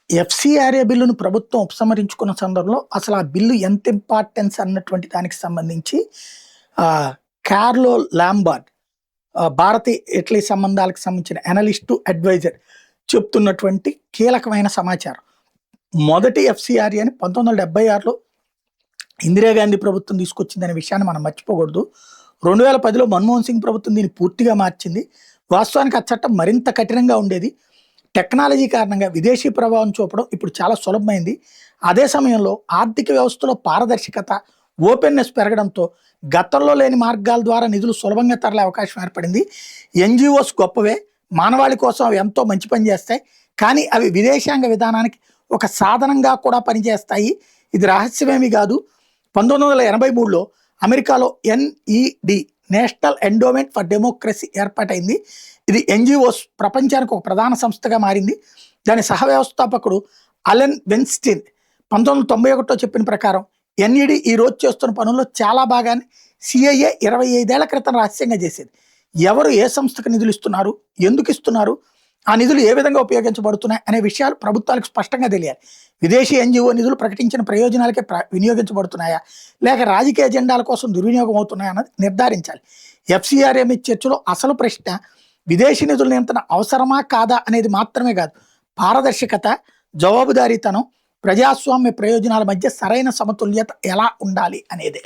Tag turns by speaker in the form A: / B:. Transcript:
A: FCRA బిల్లును ప్రభుత్వం ఉపసంహరించుకున్న సందర్భంలో అసలు ఆ బిల్లు ఎంత ఇంపార్టెన్స్ అన్నటువంటి దానికి సంబంధించి కార్లో లాంబార్డ్ భారతీయ ఇటలీ సంబంధాలకు సంబంధించిన అనలిస్టు అడ్వైజర్ చెప్తున్నటువంటి కీలకమైన సమాచారం. మొదటి ఎఫ్సిఆర్ఏ అని 1976లో ఇందిరాగాంధీ ప్రభుత్వం తీసుకొచ్చిందనే విషయాన్ని మనం మర్చిపోకూడదు. 2010లో మన్మోహన్ సింగ్ ప్రభుత్వం దీన్ని పూర్తిగా మార్చింది. వాస్తవానికి ఆ చట్టం మరింత కఠినంగా ఉండేది. టెక్నాలజీ కారణంగా విదేశీ ప్రభావం చూపడం ఇప్పుడు చాలా సులభమైంది. అదే సమయంలో ఆర్థిక వ్యవస్థలో పారదర్శకత, ఓపెన్నెస్ పెరగడంతో గతంలో లేని మార్గాల ద్వారా నిధులు సులభంగా తరలే అవకాశం ఏర్పడింది. ఎన్జిఓస్ గొప్పవే, మానవాళి కోసం అవి ఎంతో మంచి పని చేస్తాయి, కానీ అవి విదేశాంగ విధానానికి ఒక సాధనంగా కూడా పనిచేస్తాయి. ఇది రహస్యమేమీ కాదు. 1983లో అమెరికాలో NED national endowment for democracy ఏర్పాటైంది. ఇది ఎన్జిఓస్ ప్రపంచానికి ఒక ప్రధాన సంస్థగా మారింది. దాని సహ వ్యవస్థాపకుడు అలెన్ వెన్స్టీన్ 1991లో చెప్పిన ప్రకారం ఎన్ఈడి ఈ రోజు చేస్తున్న పనుల్లో చాలా భాగాన్ని సిఐఏ 25 ఏళ్ల క్రితం రహస్యంగా చేసేది. ఎవరు ఏ సంస్థకు నిధులు ఇస్తున్నారు, ఎందుకు ఇస్తున్నారు, ఆ నిధులు ఏ విధంగా ఉపయోగించబడుతున్నాయి అనే విషయాలు ప్రభుత్వాలకు స్పష్టంగా తెలియాలి. విదేశీ ఎన్జిఓ నిధులు ప్రకటించిన ప్రయోజనాలకే వినియోగించబడుతున్నాయా లేక రాజకీయ ఎజెండాల కోసం దుర్వినియోగం అవుతున్నాయా అన్నది నిర్ధారించాలి. ఎఫ్సిఆర్ఏ మీద చర్చలో అసలు ప్రశ్న విదేశీ నిధుల నియంత్రణ అవసరమా కాదా అనేది మాత్రమే కాదు, పారదర్శకత, జవాబుదారీతనం, ప్రజాస్వామ్య ప్రయోజనాల మధ్య సరైన సమతుల్యత ఎలా ఉండాలి అనేదే.